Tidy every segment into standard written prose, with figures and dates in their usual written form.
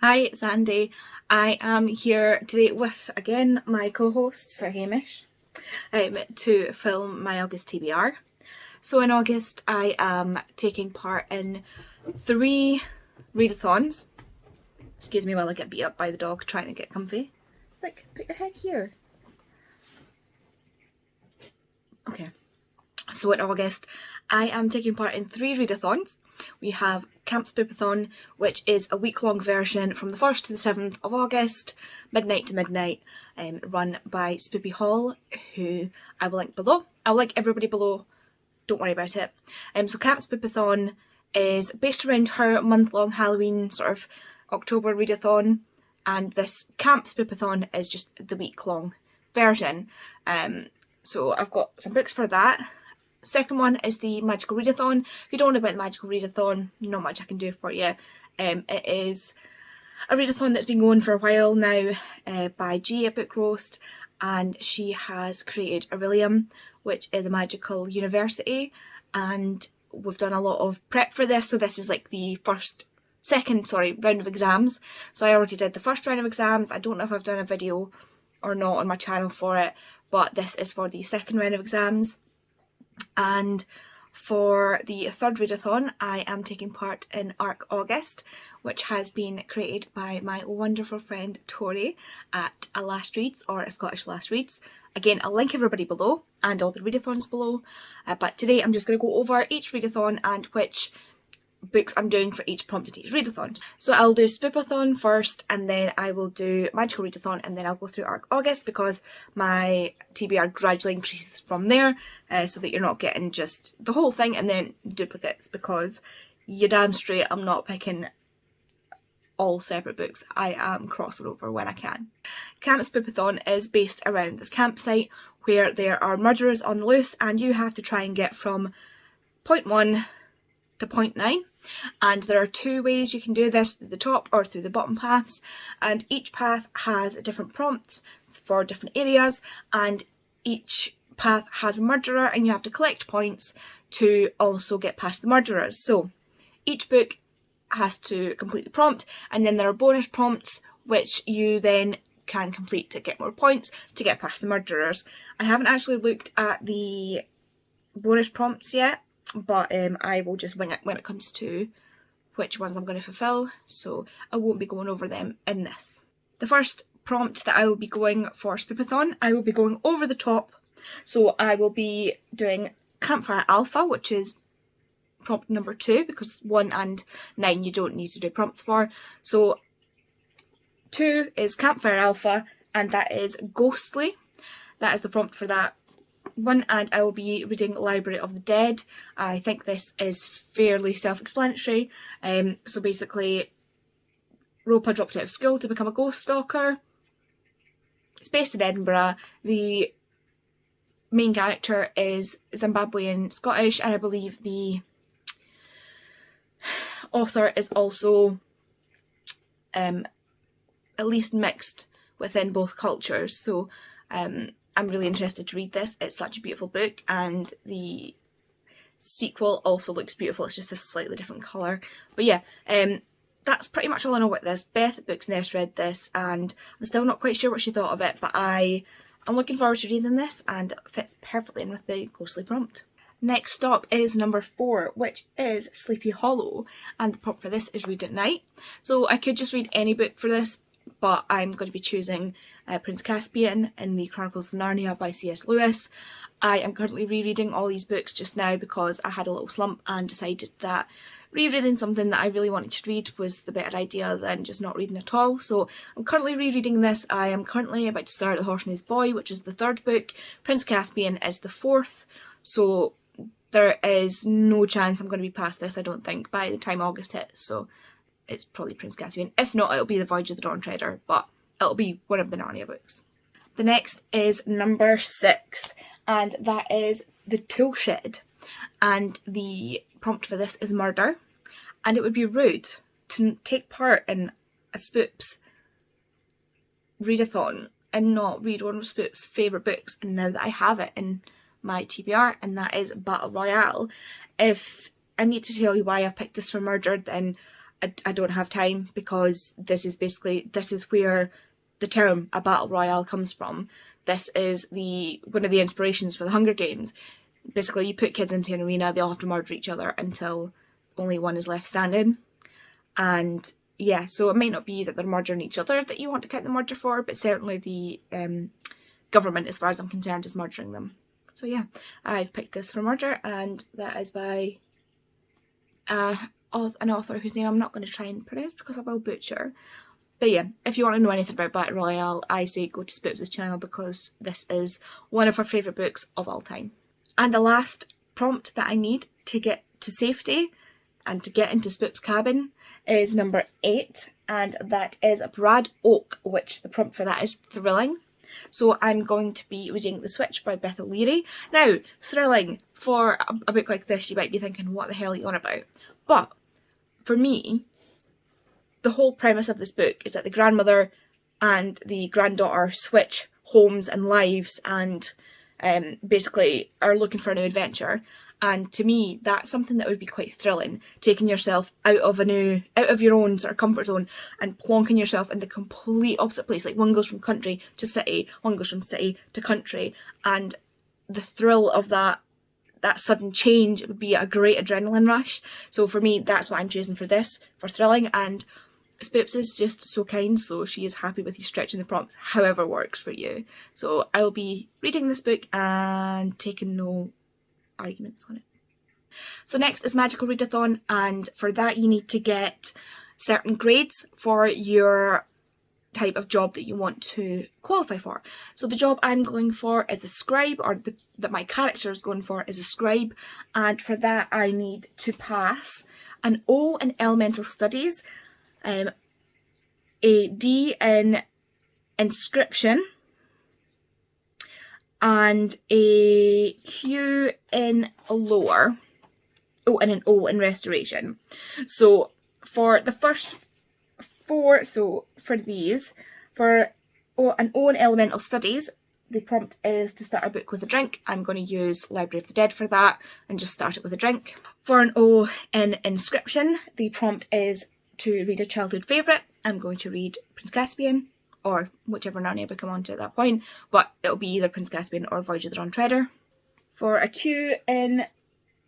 Hi, it's Andy. I am here today with, again, my co-host Sir Hamish to film my August TBR. So in August I am taking part in 3 readathons. Excuse me while I get beat up by the dog trying to get comfy. It's like, put your head here. Okay. So in August I am taking part in 3 readathons. We have Camp Spoopathon, which is a week-long version from the 1st to the 7th of August, midnight to midnight, run by Spoopy Hall, who I will link below. I'll link everybody below, don't worry about it. So Camp Spoopathon is based around her month-long Halloween sort of October readathon, and this Camp Spoopathon is just the week-long version. So I've got some books for that. Second one is the Magical Readathon. If you don't know about the Magical Readathon, not much I can do for you. It is a readathon that's been going for a while now by G at Book Roast, and she has created Aurelium, which is a magical university, and we've done a lot of prep for this. So this is like the second round of exams. So I already did the first round of exams. I don't know if I've done a video or not on my channel for it, but this is for the second round of exams. And for the third readathon, I am taking part in Arc August, which has been created by my wonderful friend Tori at a Last Reads, or a Scottish Last Reads. Again, I'll link everybody below and all the readathons below, but today I'm just going to go over each readathon and which books I'm doing for each prompt at each readathon. So I'll do Spoopathon first, and then I will do Magical Readathon, and then I'll go through Arc August because my TBR gradually increases from there, so that you're not getting just the whole thing and then duplicates, because you damn straight I'm not picking all separate books. I am crossing over when I can. Camp Spoopathon is based around this campsite where there are murderers on the loose, and you have to try and get from point 1 to point 9, and there are 2 ways you can do this, through the top or through the bottom paths, and each path has different prompts for different areas, and each path has a murderer, and you have to collect points to also get past the murderers. So each book has to complete the prompt, and then there are bonus prompts which you then can complete to get more points to get past the murderers. I haven't actually looked at the bonus prompts yet, but I will just wing it when it comes to which ones I'm going to fulfill, so I won't be going over them in this. The first prompt that I will be going for Spoopathon, I will be going over the top, so I will be doing Campfire Alpha, which is prompt number 2, because 1 and 9 you don't need to do prompts for. So 2 is Campfire Alpha, and that is Ghostly. That is the prompt for that one, and I will be reading Library of the Dead. I think this is fairly self-explanatory. So basically, Ropa dropped out of school to become a ghost stalker. It's based in Edinburgh. The main character is Zimbabwean Scottish, and I believe the author is also at least mixed within both cultures. So I'm really interested to read this. It's such a beautiful book, and the sequel also looks beautiful. It's just a slightly different colour. But yeah, that's pretty much all I know about this. Beth at Books Nest read this, and I'm still not quite sure what she thought of it, but I'm looking forward to reading this, and it fits perfectly in with the ghostly prompt. Next stop is number 4, which is Sleepy Hollow, and the prompt for this is Read at Night. So I could just read any book for this, but I'm going to be choosing Prince Caspian in the Chronicles of Narnia by C.S. Lewis. I am currently rereading all these books just now because I had a little slump and decided that rereading something that I really wanted to read was the better idea than just not reading at all. So I'm currently rereading this. I am currently about to start The Horse and His Boy, which is the 3rd book. Prince Caspian is the 4th. So there is no chance I'm going to be past this, I don't think, by the time August hits. So it's probably Prince Caspian. If not, it'll be The Voyage of the Dawn Treader, but it'll be one of the Narnia books. The next is number 6, and that is The Toolshed, and the prompt for this is murder, and it would be rude to take part in a Spoop's readathon and not read one of Spoop's favourite books, and now that I have it in my TBR, and that is Battle Royale. If I need to tell you why I picked this for murder, then I don't have time, because this is where the term a battle royale comes from. This is one of the inspirations for the Hunger Games. Basically, you put kids into an arena, they all have to murder each other until only one is left standing. And yeah, so it might not be that they're murdering each other that you want to count the murder for, but certainly the government, as far as I'm concerned, is murdering them. So yeah, I've picked this for murder, and that is by an author whose name I'm not going to try and pronounce because I will butcher. But yeah, if you want to know anything about Battle Royale, I say go to Spoops' channel, because this is one of her favourite books of all time. And the last prompt that I need to get to safety and to get into Spoop's cabin is number 8, and that is Brad Oak, which the prompt for that is thrilling. So I'm going to be reading The Switch by Beth O'Leary. Now, thrilling, for a book like this, you might be thinking, what the hell are you on about? But for me, the whole premise of this book is that the grandmother and the granddaughter switch homes and lives, and basically are looking for a new adventure. And to me, that's something that would be quite thrilling, taking yourself out of your own sort of comfort zone and plonking yourself in the complete opposite place. Like, one goes from country to city, one goes from city to country, and the thrill of that sudden change would be a great adrenaline rush. So for me, that's what I'm choosing for this, for thrilling. And Spoops is just so kind, so she is happy with you stretching the prompts however works for you. So I will be reading this book and taking no arguments on it. So next is Magical Readathon, and for that you need to get certain grades for your type of job that you want to qualify for. So the job I'm going for is a scribe, or that my character is going for is a scribe, and for that I need to pass an O in Elemental Studies, a D in Inscription, and a Q in Lore, and an O in Restoration. So for the first 4, so for these, for an O in Elemental Studies, the prompt is to start a book with a drink. I'm going to use Library of the Dead for that and just start it with a drink. For an O in Inscription, the prompt is to read a childhood favourite. I'm going to read Prince Caspian, or whichever Narnia book I'm on to at that point, but it'll be either Prince Caspian or Voyage of the Dawn Treader. For a Q in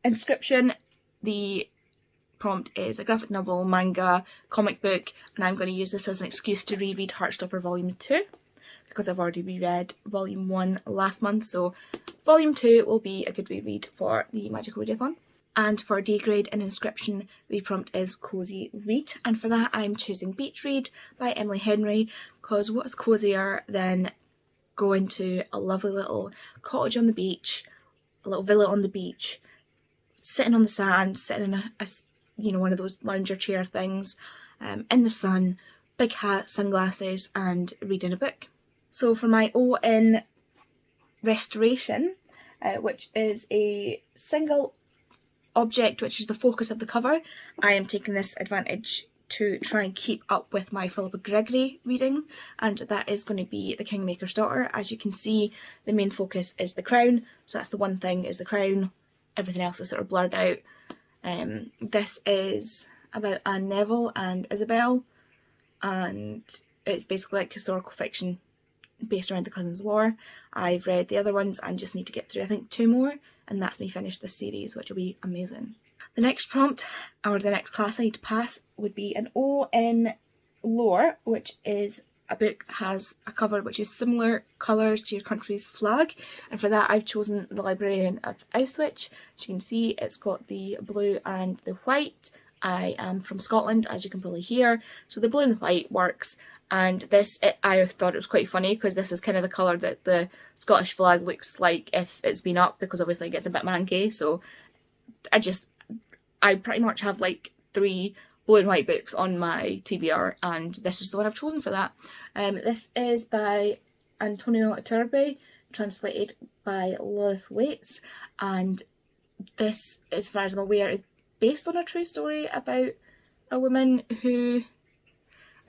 Inscription, the prompt is a graphic novel, manga, comic book, and I'm going to use this as an excuse to reread Heartstopper Volume 2, because I've already reread Volume 1 last month, so Volume 2 will be a good reread for the Magical Readathon. And for D grade in Inscription, the prompt is Cozy Read, and for that I'm choosing Beach Read by Emily Henry, because what is cozier than going to a lovely little cottage on the beach, a little villa on the beach, sitting on the sand, sitting in one of those lounger chair things, in the sun, big hat, sunglasses, and reading a book. So for my O in Restoration, which is a single object which is the focus of the cover, I am taking this advantage to try and keep up with my Philippa Gregory reading, and that is going to be The Kingmaker's Daughter. As you can see, the main focus is the crown, so that's the one thing, is the crown. Everything else is sort of blurred out. This is about Anne Neville and Isabel, and it's basically like historical fiction based around the Cousins' War. I've read the other ones and just need to get through, I think, 2 more, and that's me finished this series, which will be amazing. The next prompt, or the next class I need to pass, would be an O in Lore, which is a book that has a cover which is similar colours to your country's flag, and for that I've chosen The Librarian of Auschwitz. As you can see, it's got the blue and the white. I am from Scotland, as you can probably hear, so the blue and the white works. And this, I thought it was quite funny because this is kind of the colour that the Scottish flag looks like if it's been up, because obviously it gets a bit manky. So I pretty much have like 3 blue and white books on my TBR, and this is the one I've chosen for that. This is by Antonio Iturbe, translated by Lilith Waits, and this, as far as I'm aware, is based on a true story about a woman who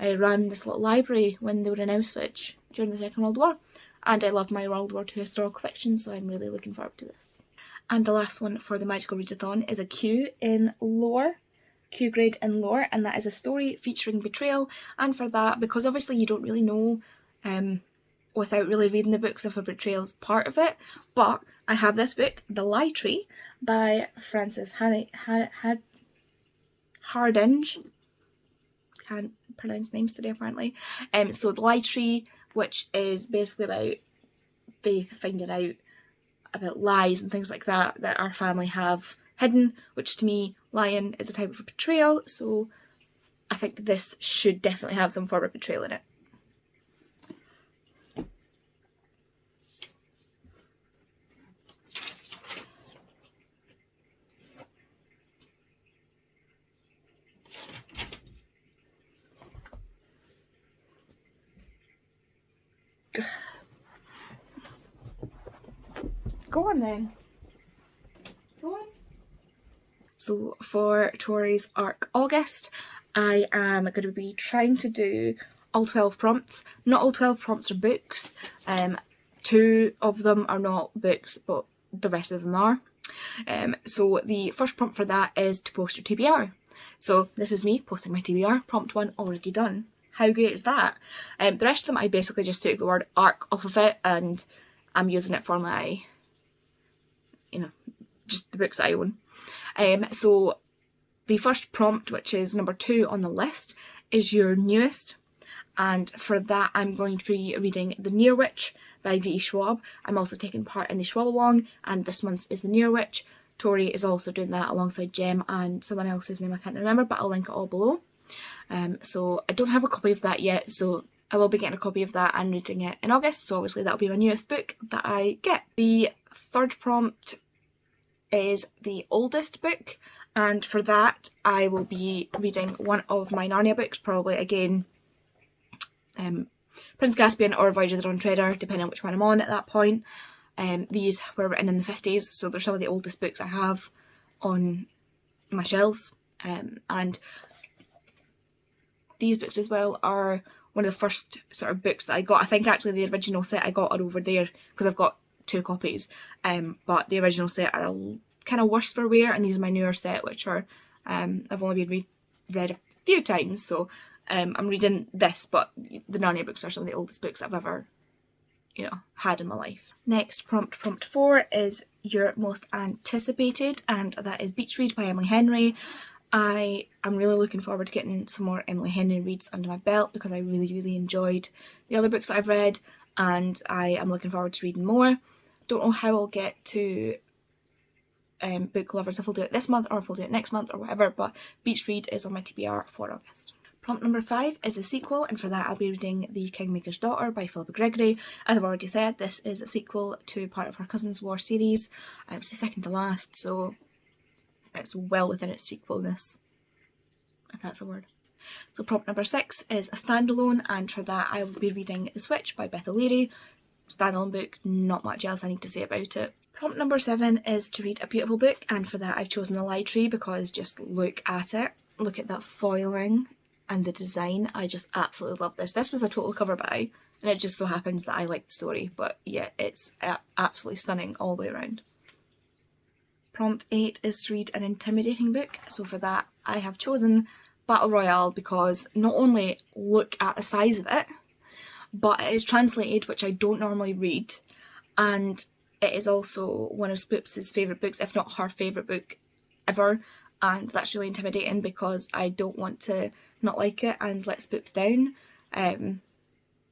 ran this little library when they were in Auschwitz during the Second World War, and I love my World War II historical fiction, so I'm really looking forward to this. And the last one for the Magical Readathon is a Q in Lore, Q grade in lore, and that is a story featuring betrayal. And for that, because obviously you don't really know without really reading the books if a betrayal is part of it, but I have this book, The Lie Tree by Frances Hardinge. Can't pronounce names today apparently. So The Lie Tree, which is basically about Faith finding out about lies and things like that our family have hidden, which to me, lying is a type of betrayal, so I think this should definitely have some form of betrayal in it. Go on then. Go on. So for Tori's ARC August, I am going to be trying to do all 12 prompts. Not all 12 prompts are books. 2 of them are not books, but the rest of them are. So the first prompt for that is to post your TBR. So this is me posting my TBR, prompt 1 already done. How great is that? The rest of them I basically just took the word ARC off of it and I'm using it for my, just the books that I own. So the first prompt, which is number 2 on the list, is your newest. And for that I'm going to be reading The Near Witch by V.E. Schwab. I'm also taking part in the Schwabalong, and this month's is The Near Witch. Tori is also doing that alongside Jem and someone else whose name I can't remember, but I'll link it all below. So I don't have a copy of that yet, so I will be getting a copy of that and reading it in August, so obviously that'll be my newest book that I get. The third prompt is the oldest book, and for that I will be reading one of my Narnia books, probably again Prince Caspian or Voyage of the Dawn Treader, depending on which one I'm on at that point. These were written in the 50s, so they're some of the oldest books I have on my shelves, and these books as well are one of the first sort of books that I got. I think actually the original set I got are over there because I've got 2 copies, but the original set are kind of worse for wear, and these are my newer set, which are I've only been read a few times, so I'm reading this, but the Narnia books are some of the oldest books I've ever had in my life. Next prompt 4 is your most anticipated, and that is Beach Read by Emily Henry. I am really looking forward to getting some more Emily Henry reads under my belt because I really enjoyed the other books that I've read, and I am looking forward to reading more. Don't know how I'll get to book lovers, if I'll do it this month or if I'll do it next month or whatever, but Beach Read is on my TBR for August. Prompt number 5 is a sequel, and for that I'll be reading The Kingmaker's Daughter by Philippa Gregory. As I've already said, this is a sequel to part of her Cousins War series. It's the second to last, so it's well within its sequelness, if that's a word. So prompt number 6 is a standalone, and for that I will be reading The Switch by Beth O'Leary. Standalone book, not much else I need to say about it. Prompt number 7 is to read a beautiful book, and for that I've chosen The Lie Tree because just look at it. Look at that foiling and the design. I just absolutely love this. This was a total cover buy, and it just so happens that I like the story, but yeah, it's absolutely stunning all the way around. Prompt 8 is to read an intimidating book, so for that I have chosen Battle Royale because not only look at the size of it, but it is translated, which I don't normally read, and it is also one of Spoops' favourite books, if not her favourite book ever, and that's really intimidating because I don't want to not like it and let Spoops down.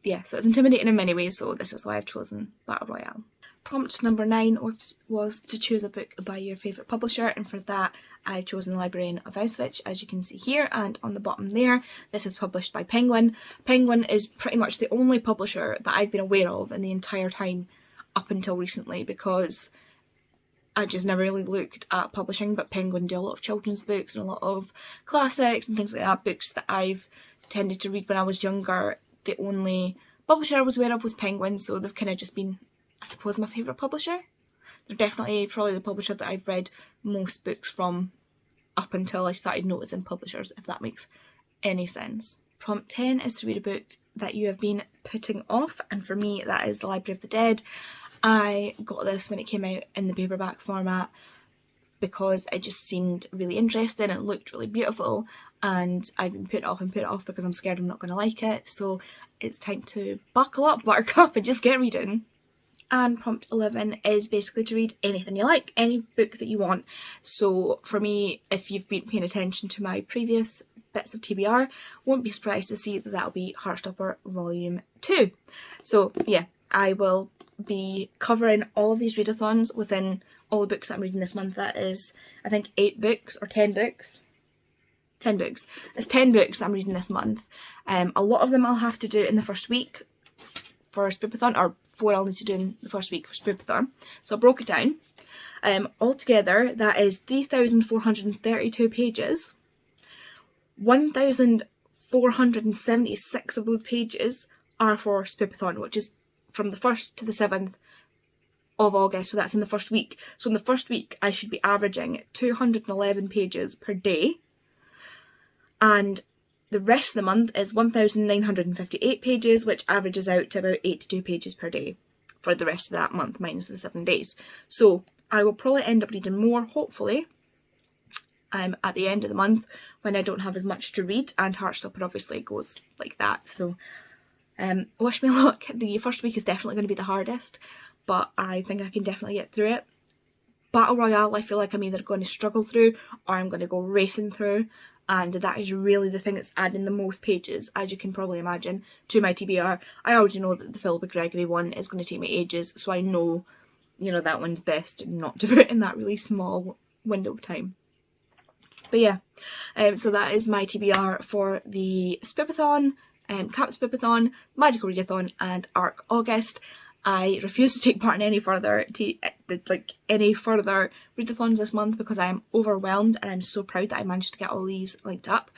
Yeah, so it's intimidating in many ways, so this is why I've chosen Battle Royale. Prompt number 9 was to choose a book by your favourite publisher, and for that I've chosen The Librarian of Auschwitz, as you can see here, and on the bottom there, this is published by Penguin. Penguin is pretty much the only publisher that I've been aware of in the entire time up until recently, because I just never really looked at publishing, but Penguin do a lot of children's books and a lot of classics and things like that, books that I've tended to read when I was younger. The only publisher I was aware of was Penguin, so they've kind of just been, I suppose, my favourite publisher. They're definitely probably the publisher that I've read most books from up until I started noticing publishers, if that makes any sense. Prompt 10 is to read a book that you have been putting off, and for me that is The Library of the Dead. I got this when it came out in the paperback format because it just seemed really interesting and it looked really beautiful, and I've been putting it off because I'm scared I'm not going to like it. So it's time to buckle up, buttercup, and just get reading. And prompt 11 is basically to read anything you like, any book that you want. So for me, if you've been paying attention to my previous bits of TBR, won't be surprised to see that that'll be Heartstopper Volume 2. So yeah, I will be covering all of these readathons within all the books that I'm reading this month. That is, I think, 8 books or 10 books. 10 books. It's 10 books that I'm reading this month. A lot of them I'll have to do in the first week for Spoopathon, or 4 I'll need to do in the first week for Spoopathon. So I broke it down. Altogether, that is 3,432 pages. 1,476 of those pages are for Spoopathon, which is from the 1st to the 7th of August, so that's in the first week. So in the first week, I should be averaging 211 pages per day. And the rest of the month is 1,958 pages, which averages out to about 82 pages per day for the rest of that month, minus the 7 days. So I will probably end up reading more, hopefully, at the end of the month when I don't have as much to read, and Heartstopper obviously goes like that. So wish me luck. The first week is definitely going to be the hardest, but I think I can definitely get through it. Battle Royale, I feel like I'm either going to struggle through or I'm going to go racing through, and that is really the thing that's adding the most pages, as you can probably imagine, to my TBR. I already know that the Philippa Gregory one is going to take me ages, so I know, you know, that one's best not to put in that really small window of time. But yeah, so that is my TBR for the Spoopathon, Camp Spoopathon, Magical Readathon and ARC August. I refuse to take part in any further readathons this month because I am overwhelmed, and I'm so proud that I managed to get all these linked up.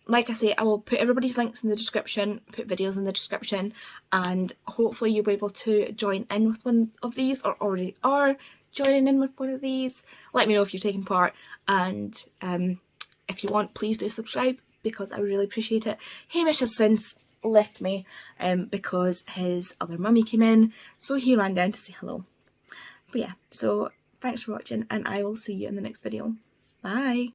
Like I say, I will put everybody's links in the description, put videos in the description, and hopefully you'll be able to join in with one of these, or already are joining in with one of these. Let me know if you're taking part, and if you want, please do subscribe because I would really appreciate it. Hamish has since left me because his other mummy came in, so he ran down to say hello. But yeah, so thanks for watching, and I will see you in the next video. Bye!